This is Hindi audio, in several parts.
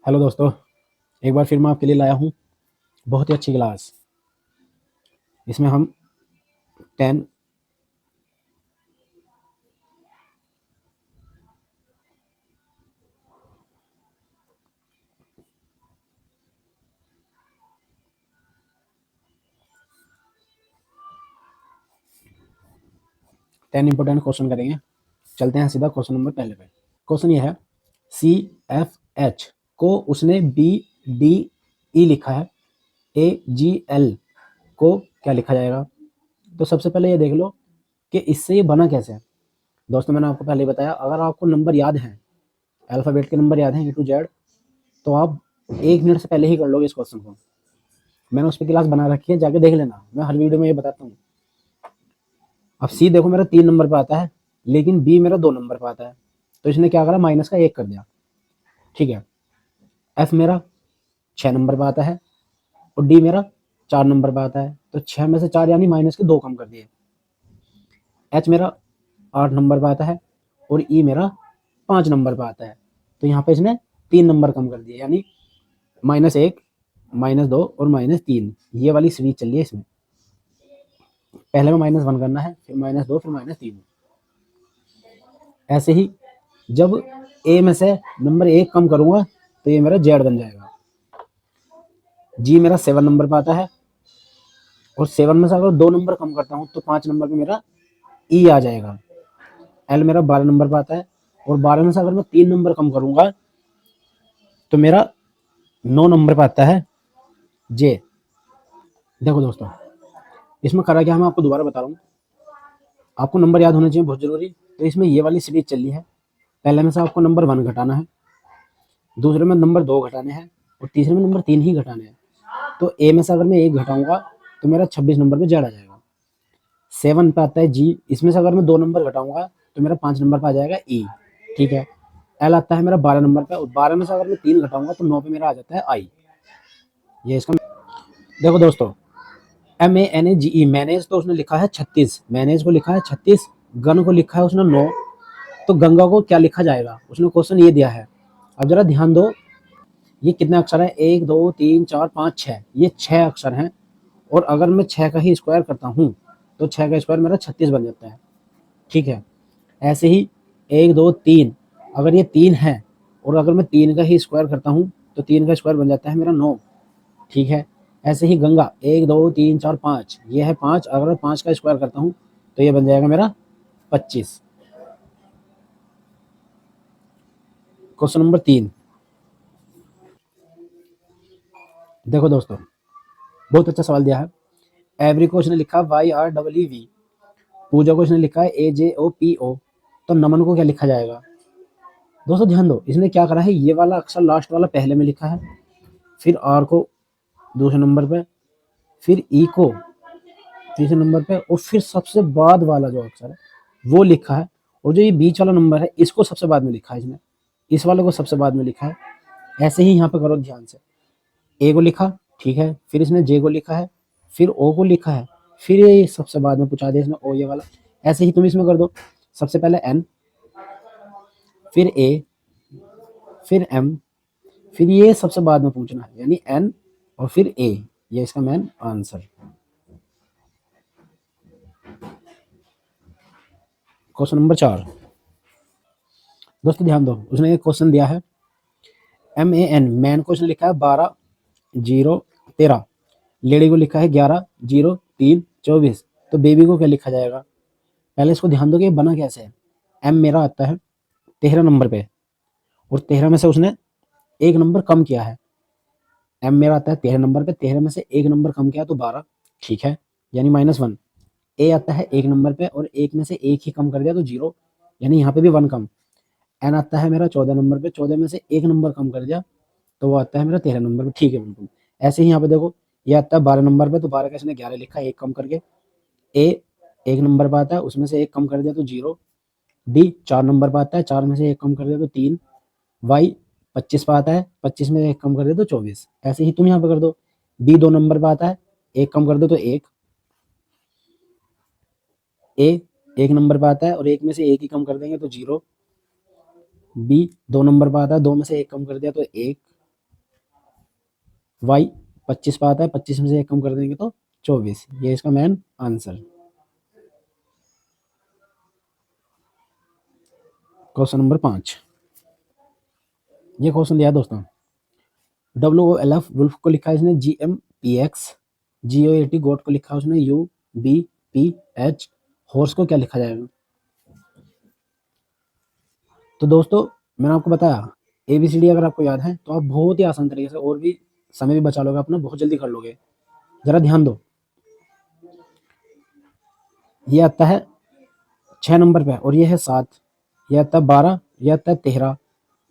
हेलो दोस्तों, एक बार फिर मैं आपके लिए लाया हूँ बहुत ही अच्छी क्लास। इसमें हम 10 इंपॉर्टेंट क्वेश्चन करेंगे। चलते हैं सीधा क्वेश्चन नंबर पहले पे। क्वेश्चन ये है, सी एफ एच को उसने बी डी ई लिखा है, ए जी एल को क्या लिखा जाएगा? तो सबसे पहले ये देख लो कि इससे ये बना कैसे है। दोस्तों, मैंने आपको पहले ही बताया, अगर आपको नंबर याद हैं, अल्फ़ाबेट के नंबर याद हैं ए टू जेड, तो आप 1 मिनट से पहले ही कर लोगे इस क्वेश्चन को। मैंने उस पर क्लास बना रखी है, जाके देख लेना। मैं हर वीडियो में ये बताता हूँ। अब सी देखो मेरा 3 नंबर पे आता है, लेकिन बी मेरा 2 नंबर पे आता है। तो इसने क्या करा, माइनस का 1 कर दिया। ठीक है। एफ मेरा 6 नंबर पे आता है और डी मेरा 4 नंबर पे आता है। तो 6 में से 4 यानी माइनस के 2 कम कर दिए। एच मेरा 8 नंबर पे आता है और ई मेरा 5 नंबर पे आता है। तो यहाँ पे इसने 3 नंबर कम कर दिए, यानी -1, -2 और -3। ये वाली सीरीज चल रही है इसमें। पहले में -1 करना है, फिर -2, फिर -3। ऐसे ही जब ए में से नंबर 1 कम करूंगा तो ये मेरा जेड बन जाएगा। जी मेरा 7 नंबर पे आता है और 7 में से अगर 2 नंबर कम करता हूँ तो 5 नंबर पे मेरा ई आ जाएगा। एल मेरा 12 नंबर पे आता है और 12 में से अगर मैं 3 नंबर कम करूंगा तो मेरा 9 नंबर पे आता है जे। देखो दोस्तों, इसमें करा क्या, मैं आपको दोबारा बता रहा हूँ। आपको नंबर याद होने चाहिए, बहुत जरूरी। तो इसमें ये वाली सीरीज चल रही है। पहले में से आपको नंबर 1 घटाना है, दूसरे में नंबर 2 घटाने हैं और तीसरे में नंबर 3 ही घटाने हैं। तो ए में से अगर मैं 1 घटाऊंगा तो मेरा 26 नंबर पे जेड आ जाएगा। 7 पे आता है जी, इसमें से अगर मैं 2 नंबर घटाऊंगा तो मेरा 5 नंबर पे आ जाएगा ई। ठीक है। एल आता है मेरा 12 नंबर पे और 12 में से अगर मैं 3 घटाऊंगा तो 9 पे मेरा आ जाता है आई। ये इसका। देखो दोस्तों, MANAGE, मैनेज तो उसने लिखा है 36, मैनेज को लिखा है 36, गन को लिखा है उसने 9। तो गंगा को क्या लिखा जाएगा, उसने क्वेश्चन ये दिया है। अब जरा ध्यान दो, ये कितने अक्षर है, 1 2 3 4 5 6, ये 6 अक्षर हैं। और अगर मैं 6 का ही स्क्वायर करता हूँ तो 6 का स्क्वायर मेरा 36 बन जाता है। ठीक है। ऐसे ही 1 2 3, अगर ये 3 है और अगर मैं 3 का ही स्क्वायर करता हूँ तो 3 का स्क्वायर बन जाता है मेरा 9। ठीक है। ऐसे ही गंगा 1 2 3 4 5, ये है 5, अगर मैं 5 का स्क्वायर करता हूँ तो ये बन जाएगा मेरा 25। Question number 3। देखो दोस्तों, बहुत अच्छा सवाल दिया है। एवरी को उसने लिखा YREEV, पूजा को इसने लिखा है AJOPO। तो नमन को क्या लिखा जाएगा? दोस्तों ध्यान दो, इसने क्या करा है, ये वाला अक्षर लास्ट वाला पहले में लिखा है, फिर आर को दूसरे नंबर पे, फिर ई को तीसरे नंबर पे और फिर सबसे बाद वाला जो अक्षर है वो लिखा है। और जो ये बीच वाला नंबर है इसको सबसे बाद में लिखा है इसने, इस वाले को सबसे बाद में लिखा है। ऐसे ही यहाँ पे करो ध्यान से, ए को लिखा, ठीक है, फिर इसने जे को लिखा है, फिर ओ को लिखा है, फिर ये सबसे बाद में पूछा दिया इसने ओ ये वाला। ऐसे ही तुम इसमें कर दो, सबसे पहले एन, फिर ए, फिर एम, फिर ये सबसे बाद में पूछना है, यानी एन और फिर ए। ये इसका मेन आंसर। Question number 4। दोस्तों ध्यान दो, उसने एक क्वेश्चन दिया है, MAN, मैन को उसने लिखा है 12 0 13, लेडी को लिखा है 11 0 3 24। तो बेबी को क्या लिखा जाएगा? पहले इसको ध्यान दो कि ये बना कैसे है। एम मेरा आता है 13 नंबर पे और 13 में से उसने 1 नंबर कम किया है। एम मेरा आता है 13 नंबर पे, 13 में से 1 नंबर कम किया तो 12। ठीक है, यानी -1। ए आता है 1 नंबर पे और 1 में से 1 ही कम कर दिया तो 0, यानी यहाँ पे भी 1 कम। एन आता है मेरा 14 नंबर पे, 14 में से 1 नंबर कम कर दिया तो वो आता है मेरा 13 नंबर पे। ठीक है, बिल्कुल। ऐसे ही यहाँ पे देखो, ये आता है 12 नंबर पे, तो 12 का इसने 11 लिखा, 1 कम करके। ए 1 नंबर पे आता है, उसमें से 1 कम कर दिया तो 0। डी 4 नंबर पे आता है, 4 में से 1 कम कर दिया तो 3। वाई 25 पे आता है, 25 में 1 कम कर दिया तो 24। ऐसे ही तुम यहाँ पे कर दो। बी 2 नंबर पे आता है, 1 कम कर दो तो 1। ए 1 नंबर पे आता है और 1 में से 1 ही कम कर देंगे तो 0। बी 2 नंबर पे आता है, 2 में से 1 कम कर दिया तो 1। वाई 25 पे आता है, 25 में से 1 कम कर देंगे तो 24। ये इसका मेन आंसर। क्वेश्चन नंबर 5, ये क्वेश्चन दिया है दोस्तों। WOLF वुल्फ को लिखा है इसने GMPX, GOAT गोट को लिखा है उसने UBPH, हॉर्स को क्या लिखा जाएगा? तो दोस्तों मैंने आपको बताया ABCD अगर आपको याद है तो आप बहुत ही आसान तरीके से और भी समय भी बचा लोगे अपना, बहुत जल्दी कर लोगे। जरा ध्यान दो, ये आता है 6 नंबर पे और ये है 7, ये आता है 12, ये आता है 13,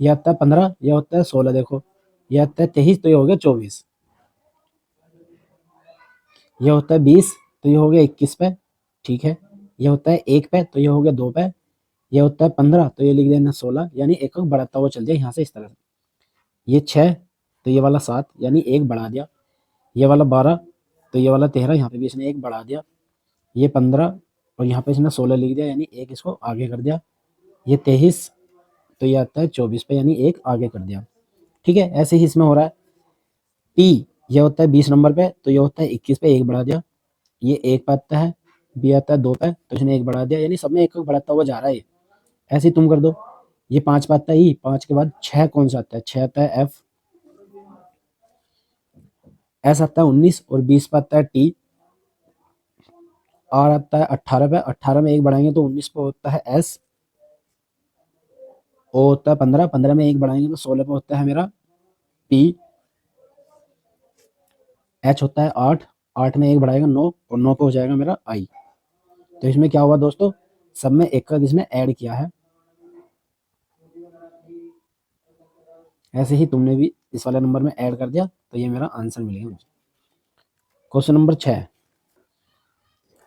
ये आता है 15, ये होता है 16। देखो ये आता है 23, तो ये हो गया 24। ये होता है 20, तो ये हो गया 21 पे, ठीक है। ये होता है 1 पे, तो ये हो गया 2 पे। ये होता है 15, तो ये लिख देना 16, यानी एक बढ़ाता हुआ चल दिया यहाँ से इस तरह से। ये 6, तो ये वाला 7, यानी एक बढ़ा दिया। ये वाला 12, तो ये वाला 13, यहाँ पे भी इसने एक बढ़ा दिया। ये 15 और यहाँ पे इसने 16 लिख दिया, यानी एक इसको आगे कर दिया। ये 23, तो ये आता है 24 पे, यानी एक आगे कर दिया। ठीक है, ऐसे ही इसमें हो रहा है। P ये होता है 20 नंबर पे, तो ये होता है 21 पे, एक बढ़ा दिया। ये 1 पे आता है, B आता है 2 पे, तो इसने एक बढ़ा दिया, यानी सब में एक बढ़ाता हुआ जा रहा है ये। ऐसे ही तुम कर दो। ये 5 पे आता है E, 5 के बाद 6 कौन सा आता है? 6 आता है F, S आता है 19 और 20 पे आता है T, R आता है 18 पे, 18 में एक बढ़ाएंगे तो 19 पे होता है S, O होता है 15, 15 में एक बढ़ाएंगे तो 16 पे होता है मेरा P, H होता है 8, 8 में एक बढ़ाएगा 9 और 9 पे हो जाएगा मेरा I। तो इसमें क्या हुआ दोस्तों, सब में एक का इसने ऐड किया है। ऐसे ही तुमने भी इस वाले नंबर में ऐड कर दिया, तो ये मेरा आंसर मिल गया मुझे। क्वेश्चन नंबर 6,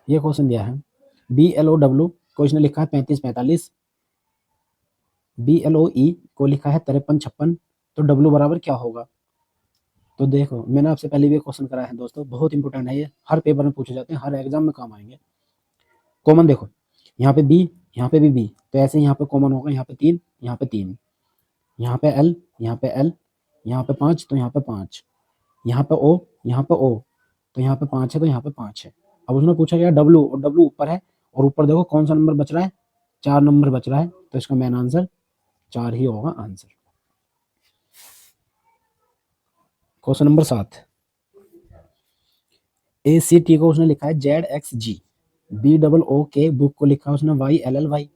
ये क्वेश्चन दिया है BLOW को इसने लिखा है 35-45, BLOE को लिखा है 53-56, तो W बराबर क्या होगा? तो देखो मैंने आपसे पहले भी क्वेश्चन कराया है दोस्तों, बहुत इंपॉर्टेंट है ये, हर पेपर में पूछे जाते हैं, हर एग्जाम में काम आएंगे। कॉमन देखो, यहाँ पे B, यहाँ पे भी B, तो ऐसे यहाँ पे कॉमन होगा, यहाँ पे 3, यहाँ पे 3, यहाँ पे L, यहाँ पे L, यहाँ पे 5, तो यहाँ पे 5, यहाँ पे O, यहाँ पे O, तो यहाँ पे 5 है, तो यहाँ पे 5 है। अब उसने पूछा गया W, और W ऊपर है, और ऊपर देखो कौन सा नंबर बच रहा है? 4 नंबर बच रहा है, तो इसका मेन आंसर 4 ही होगा आंसर। क्वेश्चन नंबर 7, ACT को उसने लिखा है ZXG, BOOK बुक को लिखा है उसने YLLY,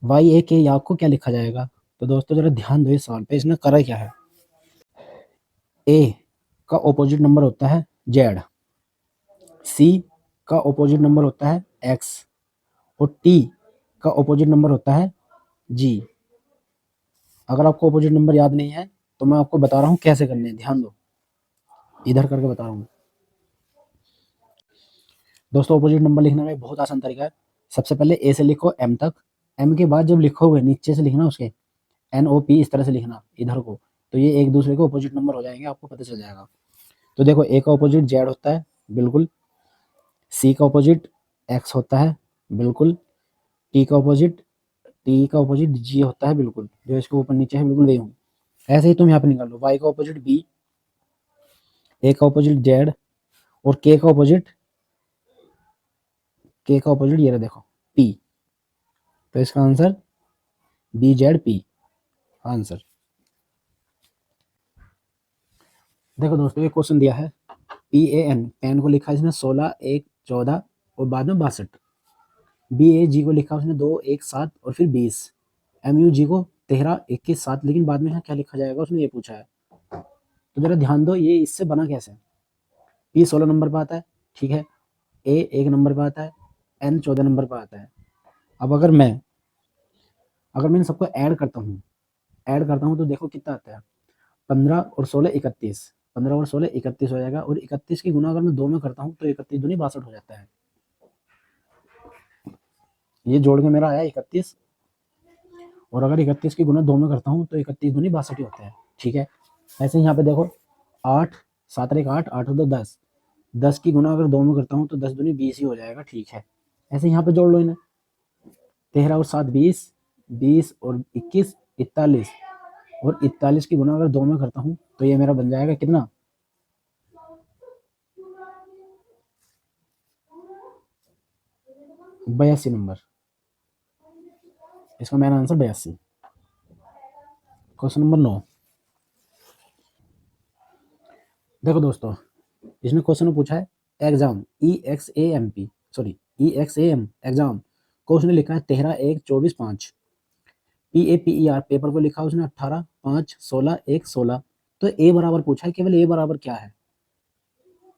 YAK याक को क्या लिखा जाएगा? तो दोस्तों जरा ध्यान दो इस सवाल पे, इसने करा क्या है। A का ऑपोजिट नंबर होता है Z, C का ऑपोजिट नंबर होता है X, और T का ऑपोजिट नंबर होता है G। अगर आपको ऑपोजिट नंबर याद नहीं है तो मैं आपको बता रहा हूँ कैसे करने हैं, ध्यान दो, इधर करके बता रहा हूँ दोस्तों। ऑपोजिट नंबर लिखने का एक बहुत आसान तरीका है। सबसे पहले A से लिखो M तक, M के बाद जब लिखोगे नीचे से लिखना उसके NOP, इस तरह से लिखना इधर को, तो ये एक दूसरे के ऑपोजिट नंबर हो जाएंगे, आपको पता चल जाएगा। तो देखो A का ऑपोजिट Z होता है बिल्कुल, C का ऑपोजिट X होता है बिल्कुल, T का ऑपोजिट G होता है बिल्कुल, जो इसके ऊपर नीचे है बिल्कुल वही हूँ। ऐसे ही तुम यहाँ पे निकाल लो, Y का ऑपोजिट B, A का ऑपोजिट Z, और K का ऑपोजिट ये रहा देखो P, तो इसका आंसर BZP आंसर। देखो दोस्तों ये क्वेश्चन दिया है PAN, पैन को लिखा है इसने 16, 1, 14 और बाद में 62। BAG को लिखा उसने 2, 1, 7 और फिर 20। MUG को 13, 21, 7, लेकिन बाद में यहाँ क्या लिखा जाएगा उसने ये पूछा है। तो जरा ध्यान दो ये इससे बना कैसे। P 16 नंबर पर आता है, ठीक है, A 1 नंबर पर आता है, N 14 नंबर पर आता है। अब अगर मैं इन सबको ऐड करता हूँ तो देखो कितना आता है, 15 और 16 31, 15 और 16 31 हो जाएगा, और 31 की गुना अगर मैं 2 में करता हूँ तो 31 दूनी 62 हो जाता है। ये जोड़ के मेरा आया 31, और अगर 31 की गुना 2 में करता हूँ तो 31 दूनी 62 ही होता है, ठीक है। ऐसे यहाँ पे देखो 8, 7 और 1 8, 8 और 2 10, 10 की गुना अगर 2 में करता हूँ तो 10 दूनी 20 ही हो जाएगा, ठीक है। ऐसे यहाँ पे जोड़ लो इन्हें, 13 और 7 20, 20 और 21 41, और 41 की गुना अगर 2 में करता हूँ तो ये मेरा बन जाएगा कितना, 82 नंबर। इसका मेरा आंसर 82। Question number 9। देखो दोस्तों, इसने क्वेश्चन में पूछा है exam EXAMP, sorry EXAM exam को उसने लिखा है 13/1/24/5। PAPER पेपर को लिखा उसने 18/5/16/1/16। तो ए बराबर पूछा है, केवल ए बराबर क्या है।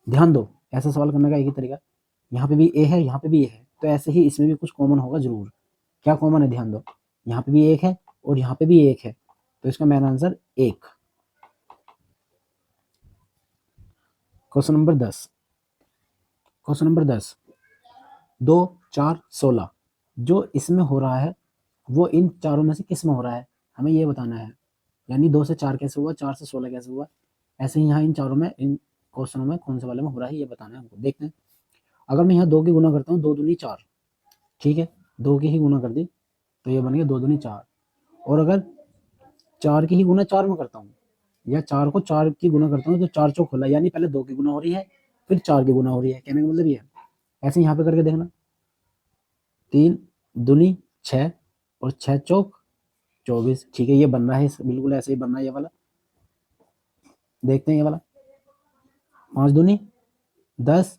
ध्यान दो, ऐसा सवाल करने का एक ही तरीका, यहाँ पे भी ए है, यहाँ पे भी ए है, तो ऐसे ही इसमें भी कुछ कॉमन होगा जरूर। क्या कॉमन है, ध्यान दो, यहाँ पे भी एक है और यहाँ पे भी एक है, तो इसका मेरा answer 1। Question number 10। Question number 10, 2 4 16 जो इसमें हो रहा है वो इन चारों में से किस में हो रहा है, हमें ये बताना है। यानी 2 से 4 कैसे हुआ, 4 से 16 कैसे हुआ, ऐसे ही यहाँ इन चारों में, इन क्वेश्चनों में कौन से वाले में हो रहा है ये बताना है हमको। देखते हैं, अगर मैं यहाँ 2 की गुना करता हूँ, 2 दूनी 4, ठीक है, 2 की ही गुना कर दी तो ये बन गया 2 दूनी 4। और अगर 4 की ही गुना 4 में करता हूँ, या 4 को 4 की गुना करता हूँ तो 4 चौक खुला, यानी पहले 2 की गुना हो रही है फिर 4 की गुना हो रही है, कहने का मतलब ये है। ऐसे यहाँ पे करके देखना, 3 दूनी 6 और 6 चौक 24, ठीक है, ये बन रहा है, बिल्कुल ऐसे ही बन रहा है ये वाला। देखते हैं ये वाला, 5 दूनी 10,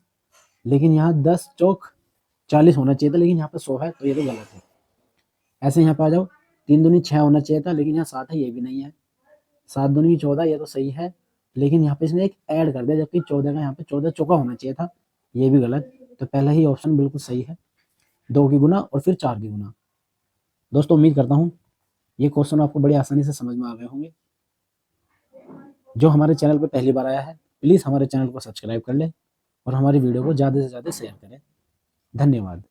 लेकिन यहाँ 10 चौक 40 होना चाहिए था, लेकिन यहाँ पे 100 है, तो ये तो गलत है। ऐसे यहाँ पे आ जाओ, 3 दूनी 6 होना चाहिए था, लेकिन यहाँ 7 है, ये भी नहीं है। 7 दूनी 14, ये तो सही है, लेकिन यहाँ पे इसने एक ऐड कर दिया, जबकि 14 का यहाँ पे 14 चौका होना चाहिए था, ये भी गलत। तो पहला ही ऑप्शन बिल्कुल सही है, 2 की गुना और फिर 4 की गुना। दोस्तों उम्मीद करता हूँ ये क्वेश्चन आपको बड़ी आसानी से समझ में आ गए होंगे। जो हमारे चैनल पर पहली बार आया है, प्लीज़ हमारे चैनल को सब्सक्राइब कर ले और हमारी वीडियो को ज़्यादा से ज़्यादा शेयर करें। धन्यवाद।